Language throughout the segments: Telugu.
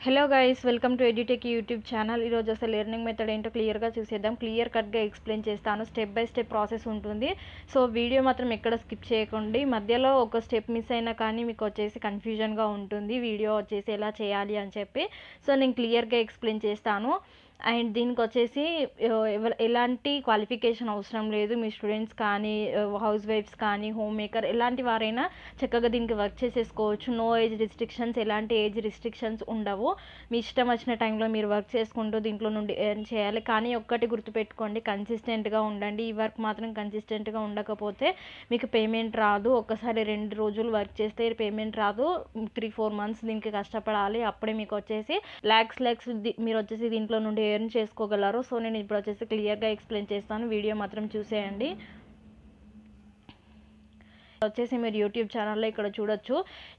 Hello guys, welcome to edu techie YouTube channel. ఈరోజు అసలు లెర్నింగ్ మెథడ్ ఏంటో క్లియర్గా చూసేద్దాం. క్లియర్ కట్గా ఎక్స్ప్లెయిన్ చేస్తాను. స్టెప్ బై స్టెప్ ప్రాసెస్ ఉంటుంది. సో వీడియో మాత్రం ఎక్కడ స్కిప్ చేయకండి. మధ్యలో ఒక స్టెప్ మిస్ అయినా కానీ మీకు వచ్చేసి కన్ఫ్యూజన్గా ఉంటుంది వీడియో వచ్చేసి ఎలా చేయాలి అని చెప్పి. సో నేను క్లియర్గా ఎక్స్ప్లెయిన్ చేస్తాను. అండ్ దీనికి వచ్చేసి ఎలాంటి క్వాలిఫికేషన్ అవసరం లేదు. మీ స్టూడెంట్స్ కానీ, హౌస్ వైఫ్స్ కానీ, హోమ్ మేకర్ ఎలాంటి వారైనా చక్కగా దీనికి వర్క్ చేసేసుకోవచ్చు. నో ఏజ్ రిస్ట్రిక్షన్స్, ఎలాంటి ఏజ్ రిస్ట్రిక్షన్స్ ఉండవు. మీ ఇష్టం వచ్చిన టైంలో మీరు వర్క్ చేసుకుంటూ దీంట్లో నుండి ఎర్న్ చేయాలి. కానీ ఒక్కటి గుర్తుపెట్టుకోండి, కన్సిస్టెంట్గా ఉండండి. ఈ వర్క్ మాత్రం కన్సిస్టెంట్గా ఉండకపోతే మీకు పేమెంట్ రాదు. ఒక్కసారి 2 రోజులు వర్క్ చేస్తే పేమెంట్ రాదు. 3-4 మంత్స్ దీనికి కష్టపడాలి. అప్పుడే మీకు వచ్చేసి ల్యాక్స్ మీరు వచ్చేసి దీంట్లో నుండి ఎర్న్ చేసుకోగలరు. సో నేను ఇప్పుడు వచ్చేసి క్లియర్గా ఎక్స్ప్లెయిన్ చేస్తాను. వీడియో మాత్రం చూసేయండి. వచ్చేసి మీరు యూట్యూబ్ ఛానల్లో ఇక్కడ చూడొచ్చు.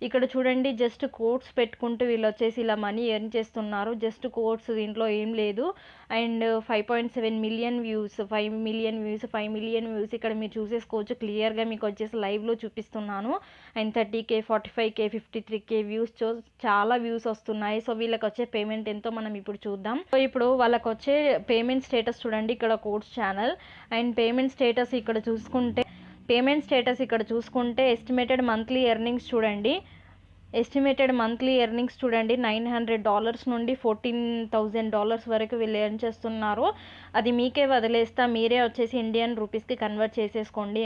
ఇక్కడ చూడండి, జస్ట్ కోడ్స్ పెట్టుకుంటూ వీళ్ళు వచ్చేసి ఇలా మనీ ఎర్న్ చేస్తున్నారు. జస్ట్ కోడ్స్, దీంట్లో ఏం లేదు. And 5.7 million views, 5 million views ఇక్కడ మీరు చూసేసుకోవచ్చు. క్లియర్గా మీకు వచ్చేసి లైవ్లో చూపిస్తున్నాను. And 30K, 45K, 53K views, చాలా వ్యూస్ వస్తున్నాయి. సో వీళ్ళకి వచ్చే పేమెంట్ ఎంతో మనం ఇప్పుడు చూద్దాం. సో ఇప్పుడు వాళ్ళకి వచ్చే పేమెంట్ స్టేటస్ చూడండి, ఇక్కడ codes channel. And payment status ఇక్కడ చూసుకుంటే ఎస్టిమేటెడ్ మంత్లీ ఎర్నింగ్స్ చూడండి. $900 నుండి $14,000 వరకు వీళ్ళు ఎర్న్ చేస్తున్నారు. అది మీకే వదిలేస్తా. మీరే వచ్చేసి ఇండియన్ రూపీస్కి కన్వర్ట్ చేసేసుకోండి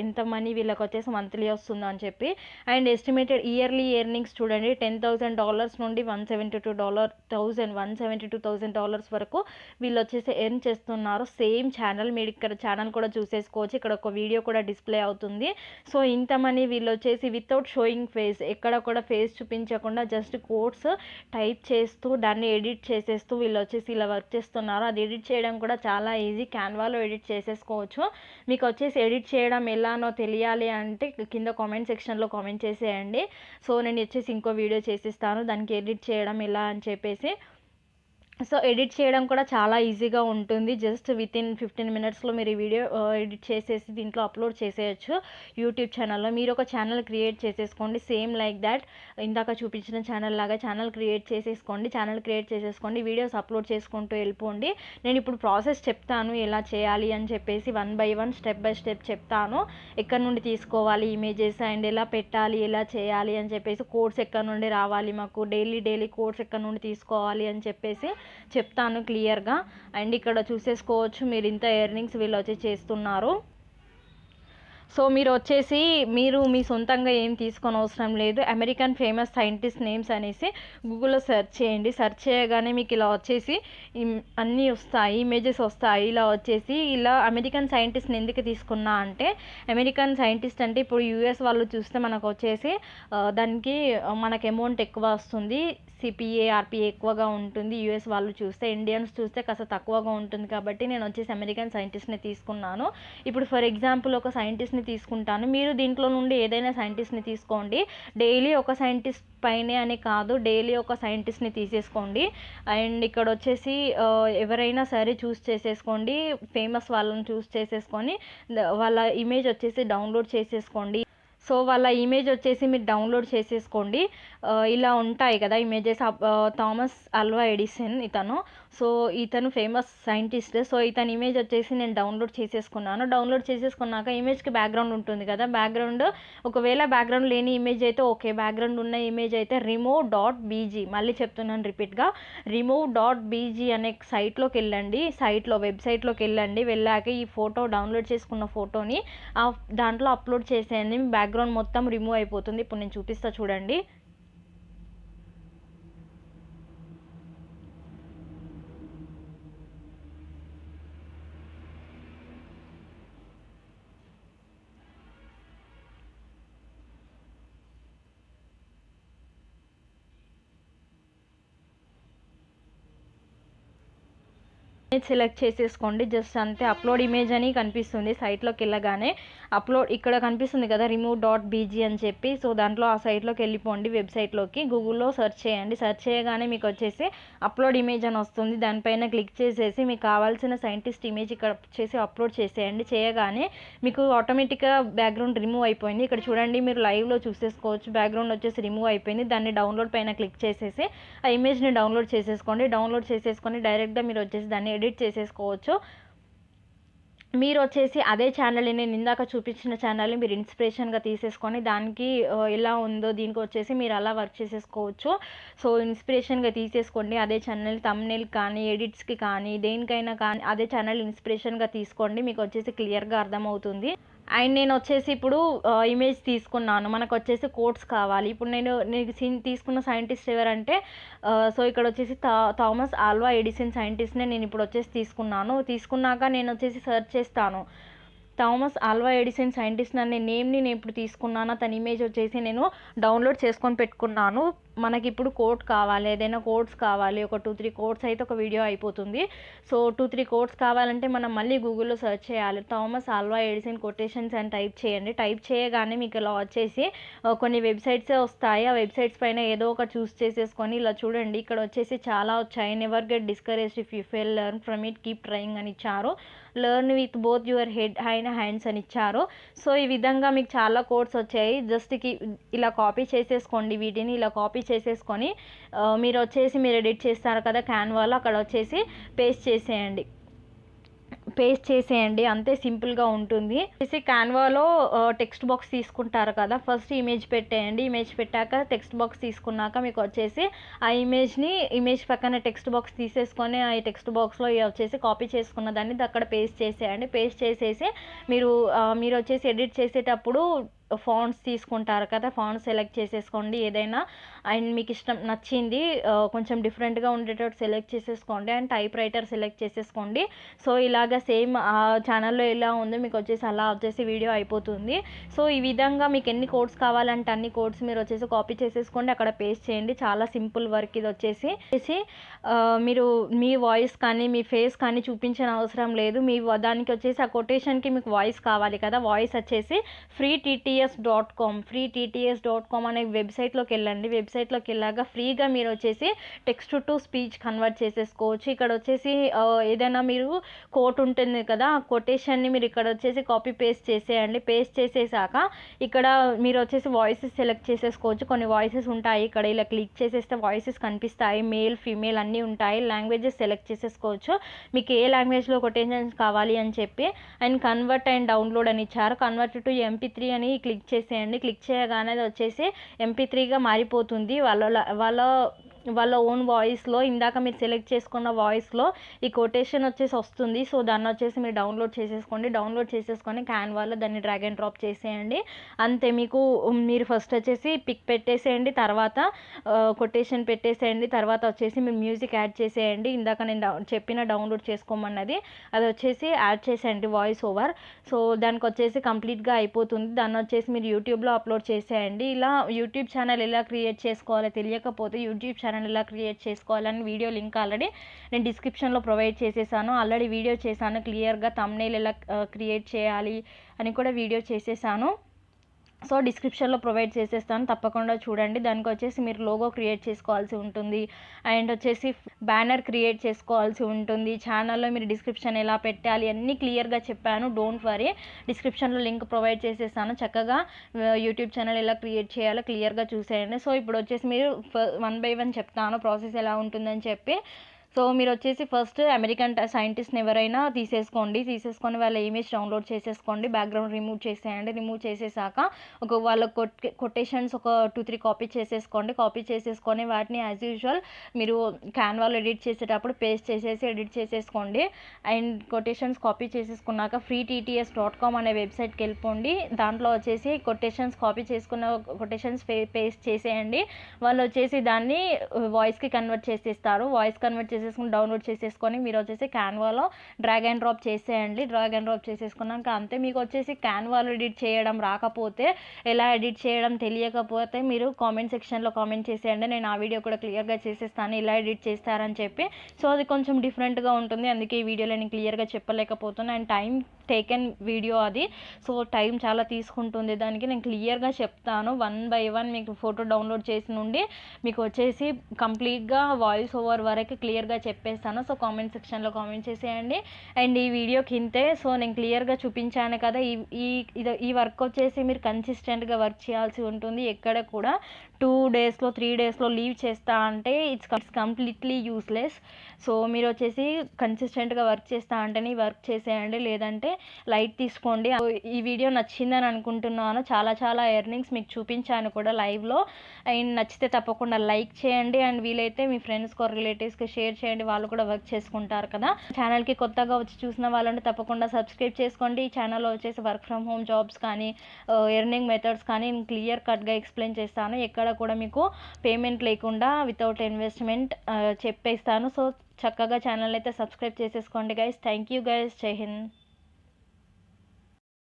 ఎంత మనీ వీళ్ళకి వచ్చేసి మంత్లీ వస్తుందో అని చెప్పి. అండ్ ఎస్టిమేటెడ్ ఇయర్లీ ఎర్నింగ్స్ చూడండి, $10,000 నుండి $172,000 వరకు వీళ్ళు వచ్చేసి ఎర్న్ చేస్తున్నారు. సేమ్ ఛానల్, మీరు ఇక్కడ ఛానల్ కూడా చూసేసుకోవచ్చు. ఇక్కడ ఒక వీడియో కూడా డిస్ప్లే అవుతుంది. సో ఇంత మనీ వీళ్ళు వచ్చేసి వితౌట్ షోయింగ్ ఫేస్, ఎక్కడ కూడా ఫేస్ చూపించకుండా జస్ట్ కోడ్స్ టైప్ చేస్తూ దాన్ని ఎడిట్ చేసేస్తూ వీళ్ళు వచ్చేసి ఇలా వర్క్ చేస్తున్నారు. అది ఎడిట్ చేయడం కూడా చాలా ఈజీ. క్యాన్వాలో ఎడిట్ చేసేసుకోవచ్చు. మీకు వచ్చేసి ఎడిట్ చేయడం ఎలానో తెలియాలి అంటే కింద కామెంట్ సెక్షన్లో కామెంట్ చేసేయండి. సో నేను వచ్చేసి ఇంకో వీడియో చేసిస్తాను దానికి ఎడిట్ చేయడం ఎలా అని చెప్పేసి. సో ఎడిట్ చేయడం కూడా చాలా ఈజీగా ఉంటుంది. జస్ట్ వితిన్ 15 మినిట్స్లో మీరు ఈ వీడియో ఎడిట్ చేసేసి దీంట్లో అప్లోడ్ చేసేయచ్చు యూట్యూబ్ ఛానల్లో. మీరు ఒక ఛానల్ క్రియేట్ చేసేసుకోండి. సేమ్ లైక్ దాట్ ఇందాక చూపించిన ఛానల్ లాగా ఛానల్ క్రియేట్ చేసేసుకోండి. వీడియోస్ అప్లోడ్ చేసుకుంటూ వెళ్ళిపోండి. నేను ఇప్పుడు ప్రాసెస్ చెప్తాను ఎలా చేయాలి అని చెప్పేసి. 1 by 1 స్టెప్ బై స్టెప్ చెప్తాను. ఎక్కడి నుండి తీసుకోవాలి ఇమేజెస్, అండ్ ఎలా పెట్టాలి, ఎలా చేయాలి అని చెప్పేసి, కోడ్స్ ఎక్కడి నుండి రావాలి, మాకు డైలీ కోడ్స్ ఎక్కడి నుండి తీసుకోవాలి అని చెప్పేసి చెప్తాను క్లియర్గా. అండ్ ఇక్కడ చూసేసుకోవచ్చు మీరు ఇంత ఎర్నింగ్స్ వీళ్ళు వచ్చి చేస్తున్నారు. సో మీరు మీ సొంతంగా ఏం తీసుకొని అవసరం లేదు. అమెరికన్ ఫేమస్ సైంటిస్ట్ నేమ్స్ అనేసి గూగుల్లో సెర్చ్ చేయండి. సెర్చ్ చేయగానే మీకు ఇలా వచ్చేసి అన్నీ వస్తాయి, ఇమేజెస్ వస్తాయి. ఇలా అమెరికన్ సైంటిస్ట్ని ఎందుకు తీసుకున్నా అంటే, అమెరికన్ సైంటిస్ట్ అంటే ఇప్పుడు యూఎస్ వాళ్ళు చూస్తే మనకు వచ్చేసి దానికి మనకు అమౌంట్ ఎక్కువ వస్తుంది. సిపిఏ, ఆర్పిఏ ఎక్కువగా ఉంటుంది. యూఎస్ వాళ్ళు చూస్తే, ఇండియన్స్ చూస్తే కాస్త తక్కువగా ఉంటుంది. కాబట్టి నేను వచ్చేసి అమెరికన్ సైంటిస్ట్ని తీసుకున్నాను. ఇప్పుడు ఫర్ ఎగ్జాంపుల్ ఒక సైంటిస్ట్ని తీసుకుంటాను. మీరు దీంట్లో నుండి ఏదైనా సైంటిస్ట్ని తీసుకోండి. డైలీ ఒక సైంటిస్ట్ పైనే అని కాదు, డైలీ ఒక సైంటిస్ట్ని తీసేసుకోండి. అండ్ ఇక్కడ వచ్చేసి ఎవరైనా సరే చూస్ చేసేసుకోండి. ఫేమస్ వాళ్ళని చూస్ చేసేసుకొని వాళ్ళ ఇమేజ్ వచ్చేసి డౌన్లోడ్ చేసేసుకోండి. సో వాళ్ళ ఇమేజ్ వచ్చేసి మీరు డౌన్లోడ్ చేసేసుకోండి. ఇలా ఉంటాయి కదా ఇమేజెస్. థామస్ అల్వా ఎడిసన్ ఇతను ఫేమస్ సైంటిస్ట్. సో ఇతని ఇమేజ్ వచ్చేసి నేను డౌన్లోడ్ చేసేసుకున్నాక ఇమేజ్కి బ్యాక్గ్రౌండ్ ఉంటుంది కదా, ఒకవేళ బ్యాక్గ్రౌండ్ లేని ఇమేజ్ అయితే ఓకే. బ్యాక్గ్రౌండ్ ఉన్న ఇమేజ్ అయితే remove.bg, మళ్ళీ చెప్తున్నాను రిపీట్గా, remove.bg అనే వెబ్సైట్లోకి వెళ్ళండి. వెళ్ళాక ఈ ఫోటో డౌన్లోడ్ చేసుకున్న ఫోటోని దాంట్లో అప్లోడ్ చేసేయండి. బ్యాక్గ్రౌండ్ మొత్తం రిమూవ్ అయిపోతుంది. ఇప్పుడు నేను చూపిస్తా చూడండి. సెలెక్ట్ చేసేసుకోండి. జస్ట్ అంతే. అప్లోడ్ ఇమేజ్ అని కనిపిస్తుంది సైట్లోకి వెళ్ళగానే. అప్లోడ్ ఇక్కడ కనిపిస్తుంది కదా remove.bg అని చెప్పి. సో దాంట్లో ఆ సైట్లోకి వెళ్ళిపోండి, వెబ్సైట్లోకి. గూగుల్లో సెర్చ్ చేయండి. సెర్చ్ చేయగానే మీకు వచ్చేసి అప్లోడ్ ఇమేజ్ అని వస్తుంది. దానిపైన క్లిక్ చేసేసి మీకు కావాల్సిన సైంటిస్ట్ ఇమేజ్ ఇక్కడ చేసి అప్లోడ్ చేసేయండి. చేయగానే మీకు ఆటోమేటిక్గా బ్యాక్గ్రౌండ్ రిమూవ్ అయిపోయింది. ఇక్కడ చూడండి, మీరు లైవ్లో చూసేసుకోవచ్చు. బ్యాక్గ్రౌండ్ వచ్చేసి రిమూవ్ అయిపోయింది. దాన్ని డౌన్లోడ్ పైన క్లిక్ చేసేసి ఆ ఇమేజ్ని డౌన్లోడ్ చేసేసుకోండి. డౌన్లోడ్ చేసేసుకొని డైరెక్ట్గా మీరు వచ్చేసి దాన్ని ఎడిట్ చేసేసుకోవచ్చు. మీరు వచ్చేసి అదే ఛానల్ని, నేను ఇందాక చూపించిన ఛానల్ని మీరు ఇన్స్పిరేషన్గా తీసేసుకొని దానికి ఎలా ఉందో దీనికి వచ్చేసి మీరు అలా వర్క్ చేసేసుకోవచ్చు. సో ఇన్స్పిరేషన్గా తీసేసుకోండి అదే ఛానల్. థంబ్నెయిల్ కానీ ఎడిట్స్కి కానీ దేనికైనా కానీ అదే ఛానల్ ఇన్స్పిరేషన్గా తీసుకోండి. మీకు వచ్చేసి క్లియర్గా అర్థమవుతుంది. అండ్ నేను వచ్చేసి ఇప్పుడు ఇమేజ్ తీసుకున్నాను. మనకు వచ్చేసి కోట్స్ కావాలి. ఇప్పుడు నేను తీసుకున్న సైంటిస్ట్ ఎవరంటే సో ఇక్కడ వచ్చేసి థామస్ ఆల్వా ఎడిసన్ సైంటిస్ట్నే నేను ఇప్పుడు వచ్చేసి తీసుకున్నాక నేను వచ్చేసి సెర్చ్ చేస్తాను. థామస్ ఆల్వా ఎడిసన్ సైంటిస్ట్ అనే నేమ్ని నేను ఇప్పుడు తీసుకున్నాను. తన ఇమేజ్ వచ్చేసి నేను డౌన్లోడ్ చేసుకొని పెట్టుకున్నాను. మనకి ఇప్పుడు కోట్ కావాలి, ఏదైనా కోట్స్ కావాలి. ఒక 2-3 కోట్స్ అయితే ఒక వీడియో అయిపోతుంది. సో 2-3 కోట్స్ కావాలంటే మనం మళ్ళీ గూగుల్లో సెర్చ్ చేయాలి. థామస్ ఆల్వా ఎడిసన్ కొటేషన్స్ అని టైప్ చేయండి. టైప్ చేయగానే మీకు ఇలా వచ్చేసి కొన్ని వెబ్సైట్సే వస్తాయి. ఆ వెబ్సైట్స్ పైన ఏదో ఒక చూస్ చేసేసుకొని ఇలా చూడండి. ఇక్కడ వచ్చేసి చాలా వచ్చాయి. Never get discouraged if you fail, learn from it, keep trying అని ఇచ్చారు. Learn with both your head and hands అని ఇచ్చారు. సో ఈ విధంగా మీకు చాలా కోడ్స్ వచ్చాయి. జస్ట్ ఇలా కాపీ చేసేసుకోండి. వీటిని ఇలా కాపీ చేసేసుకొని మీరు వచ్చేసి మీరు ఎడిట్ చేస్తారు కదా క్యాన్వాలో, అక్కడ వచ్చేసి పేస్ట్ చేసేయండి. అంతే, సింపుల్గా ఉంటుంది. క్యాన్వాలో టెక్స్ట్ బాక్స్ తీసుకుంటారు కదా, ఫస్ట్ ఇమేజ్ పెట్టేయండి. ఇమేజ్ పెట్టాక టెక్స్ట్ బాక్స్ తీసుకున్నాక మీకు వచ్చేసి ఆ ఇమేజ్ పక్కన టెక్స్ట్ బాక్స్ తీసేసుకొని ఆ టెక్స్ట్ బాక్స్లో వచ్చేసి కాపీ చేసుకున్న దాన్ని అక్కడ పేస్ట్ చేసేయండి. పేస్ట్ చేసేసి మీరు వచ్చేసి ఎడిట్ చేసేటప్పుడు ఫాంట్స్ తీసుకుంటారు కదా, ఫాంట్స్ సెలెక్ట్ చేసేసుకోండి ఏదైనా. అండ్ మీకు ఇష్టం నచ్చింది కొంచెం డిఫరెంట్గా ఉండేటట్టు సెలెక్ట్ చేసేసుకోండి. అండ్ టైప్ రైటర్ సెలెక్ట్ చేసేసుకోండి. సో ఇలాగా సేమ్ ఆ ఛానల్లో ఎలా ఉందో మీకు వచ్చేసి అలా వచ్చేసి వీడియో అయిపోతుంది. సో ఈ విధంగా మీకు ఎన్ని కోడ్స్ కావాలంటే అన్ని కోడ్స్ మీరు వచ్చేసి కాపీ చేసేసుకోండి, అక్కడ పేస్ట్ చేయండి. చాలా సింపుల్ వర్క్ ఇది వచ్చేసి. మీరు మీ వాయిస్ కానీ మీ ఫేస్ కానీ చూపించిన అవసరం లేదు. మీ దానికి వచ్చేసి ఆ కొటేషన్కి మీకు వాయిస్ కావాలి కదా, వాయిస్ వచ్చేసి freetts.com అనే వెబ్సైట్లోకి వెళ్ళండి. వెబ్సైట్లోకి వెళ్ళాక ఫ్రీగా మీరు వచ్చేసి టెక్స్ట్ టు స్పీచ్ కన్వర్ట్ చేసేసుకోవచ్చు. ఇక్కడ వచ్చేసి ఏదైనా మీరు కోట్ ఉంటుంది కదా, ఆ కొటేషన్ని మీరు ఇక్కడ వచ్చేసి కాపీ పేస్ట్ చేసేయండి. పేస్ట్ చేసేసాక ఇక్కడ మీరు వచ్చేసి వాయిసెస్ సెలెక్ట్ చేసేసుకోవచ్చు. కొన్ని వాయిసెస్ ఉంటాయి, ఇక్కడ ఇలా క్లిక్ చేసేస్తే వాయిసెస్ కనిపిస్తాయి. మేల్ ఫీమేల్ అన్నీ ఉంటాయి. లాంగ్వేజెస్ సెలెక్ట్ చేసేసుకోవచ్చు మీకు ఏ లాంగ్వేజ్లో కొటేషన్స్ కావాలి అని చెప్పి. అండ్ కన్వర్ట్ అండ్ డౌన్లోడ్ అని ఇచ్చారు. కన్వర్ట్ టు MP3 అని క్లిక్ చేసేయండి. క్లిక్ చేయగానే అది వచ్చేసి MP3గా మారిపోతుంది. వాళ్ళ ఓన్ వాయిస్లో, ఇందాక మీరు సెలెక్ట్ చేసుకున్న వాయిస్లో ఈ కొటేషన్ వచ్చేసి వస్తుంది. సో దాన్ని వచ్చేసి మీరు డౌన్లోడ్ చేసేసుకోండి. డౌన్లోడ్ చేసేసుకొని క్యాన్వాలో దాన్ని డ్రాగ్ అండ్ డ్రాప్ చేసేయండి. అంతే, మీరు ఫస్ట్ వచ్చేసి పిక్ పెట్టేసేయండి, తర్వాత కొటేషన్ పెట్టేసేయండి, తర్వాత వచ్చేసి మీరు మ్యూజిక్ యాడ్ చేసేయండి. ఇందాక నేను చెప్పిన డౌన్లోడ్ చేసుకోమన్నది అది వచ్చేసి యాడ్ చేసేయండి, వాయిస్ ఓవర్. సో దానికి వచ్చేసి కంప్లీట్గా అయిపోతుంది. దాన్ని వచ్చేసి మీరు యూట్యూబ్లో అప్లోడ్ చేసేయండి. ఇలా యూట్యూబ్ ఛానల్ ఎలా క్రియేట్ చేసుకోవాలో తెలియకపోతే యూట్యూబ్ ఛానల్ ఎలా క్రియేట్ చేసుకోవాలని వీడియో లింక్ ఆల్రెడీ నేను డిస్క్రిప్షన్లో ప్రొవైడ్ చేసేసాను. ఆల్రెడీ వీడియో చేశాను క్లియర్గా, థంబ్నెయిల్ ఎలా క్రియేట్ చేయాలి అని కూడా వీడియో చేసేసాను. సో డిస్క్రిప్షన్లో ప్రొవైడ్ చేసేస్తాను, తప్పకుండా చూడండి. దానికి వచ్చేసి మీరు లోగో క్రియేట్ చేసుకోవాల్సి ఉంటుంది. అండ్ వచ్చేసి బ్యానర్ క్రియేట్ చేసుకోవాల్సి ఉంటుంది. ఛానల్లో మీరు డిస్క్రిప్షన్ ఎలా పెట్టాలి అన్నీ క్లియర్గా చెప్పాను. డోంట్ వరీ, డిస్క్రిప్షన్లో లింక్ ప్రొవైడ్ చేసేస్తాను. చక్కగా యూట్యూబ్ ఛానల్ ఎలా క్రియేట్ చేయాలో క్లియర్గా చూసేయండి. సో ఇప్పుడు వచ్చేసి మీరు 1 by 1 చెప్తాను ప్రాసెస్ ఎలా ఉంటుందని చెప్పి. సో మీరు వచ్చేసి ఫస్ట్ అమెరికన్ సైంటిస్ట్ని ఎవరైనా తీసేసుకొని వాళ్ళ ఇమేజ్ డౌన్లోడ్ చేసేసుకోండి. బ్యాక్గ్రౌండ్ రిమూవ్ చేసేయండి. రిమూవ్ చేసేసాక వాళ్ళ కొటేషన్స్ ఒక 2-3 కాపీ చేసేసుకోండి. కాపీ చేసేసుకొని వాటిని యాజ్ యూజువల్ మీరు క్యాన్వాలో ఎడిట్ చేసేటప్పుడు పేస్ట్ చేసేసి ఎడిట్ చేసేసుకోండి. అండ్ కొటేషన్స్ కాపీ చేసేసుకున్నాక freetts.com అనే వెబ్సైట్కి వెళ్ళిపోండి. దాంట్లో వచ్చేసి కొటేషన్స్ కాపీ చేసుకున్న కొటేషన్స్ పేస్ట్ చేసేయండి. వాళ్ళు వచ్చేసి దాన్ని వాయిస్కి కన్వర్ట్ చేసేస్తారు. వాయిస్ కన్వర్ట్ డౌన్లోడ్ చేసేసుకొని మీరు వచ్చేసి క్యాన్వాలో డ్రాగ్ అండ్ డ్రాప్ చేసేయండి. డ్రాగ్ అండ్ డ్రాప్ చేసేసుకున్నాక అంతే. మీకు వచ్చేసి క్యాన్వాలో ఎడిట్ చేయడం రాకపోతే, ఎలా ఎడిట్ చేయడం తెలియకపోతే మీరు కామెంట్ సెక్షన్లో కామెంట్ చేసేయండి. నేను ఆ వీడియో కూడా క్లియర్గా చేసేస్తాను ఎలా ఎడిట్ చేస్తారని చెప్పి. సో అది కొంచెం డిఫరెంట్గా ఉంటుంది, అందుకే ఈ వీడియోలో నేను క్లియర్గా చెప్పలేకపోతున్నాను. అండ్ టైం టేకెన్ వీడియో అది, సో టైం చాలా తీసుకుంటుంది. దానికి నేను క్లియర్గా చెప్తాను 1 by 1 మీకు ఫోటో డౌన్లోడ్ చేసి నుండి మీకు వచ్చేసి కంప్లీట్గా వాయిస్ ఓవర్ వరకు క్లియర్గా చెప్పేస్తాను. సో కామెంట్ సెక్షన్లో కామెంట్ చేసేయండి. అండ్ ఈ వీడియోకి ఇంతే. సో నేను క్లియర్గా చూపించాను కదా, ఈ వర్క్ వచ్చేసి మీరు కన్సిస్టెంట్గా వర్క్ చేయాల్సి ఉంటుంది. ఎక్కడ కూడా 2 daysలో 3 daysలో లీవ్ చేస్తా అంటే ఇట్స్ కంప్లీట్లీ యూస్లెస్. సో మీరు వచ్చేసి కన్సిస్టెంట్గా వర్క్ చేస్తా అంటేనే వర్క్ చేసేయండి, లేదంటే లైట్ తీసుకోండి. ఈ వీడియో నచ్చిందని అనుకుంటున్నాను. చాలా ఎర్నింగ్స్ మీకు చూపించాను కూడా లైవ్లో. అండ్ నచ్చితే తప్పకుండా లైక్ చేయండి. అండ్ వీలైతే మీ ఫ్రెండ్స్కి రిలేటివ్స్కి షేర్ చేయండి, వాళ్ళు కూడా వర్క్ చేసుకుంటారు కదా. ఛానల్కి కొత్తగా వచ్చి చూసిన వాళ్ళంటే తప్పకుండా సబ్స్క్రైబ్ చేసుకోండి. ఈ ఛానల్లో వచ్చేసి వర్క్ ఫ్రమ్ హోమ్ జాబ్స్ కానీ ఎర్నింగ్ మెథడ్స్ కానీ నేను క్లియర్ కట్గా ఎక్స్ప్లెయిన్ చేస్తాను. ఎక్కడ కూడా మీకు పేమెంట్ లేకుండా వితౌట్ ఇన్వెస్ట్మెంట్ చెప్పేస్తాను. సో చక్కగా ఛానల్ అయితే సబ్స్క్రైబ్ చేసేసుకోండి గైస్. Thank you guys. జై హింద్.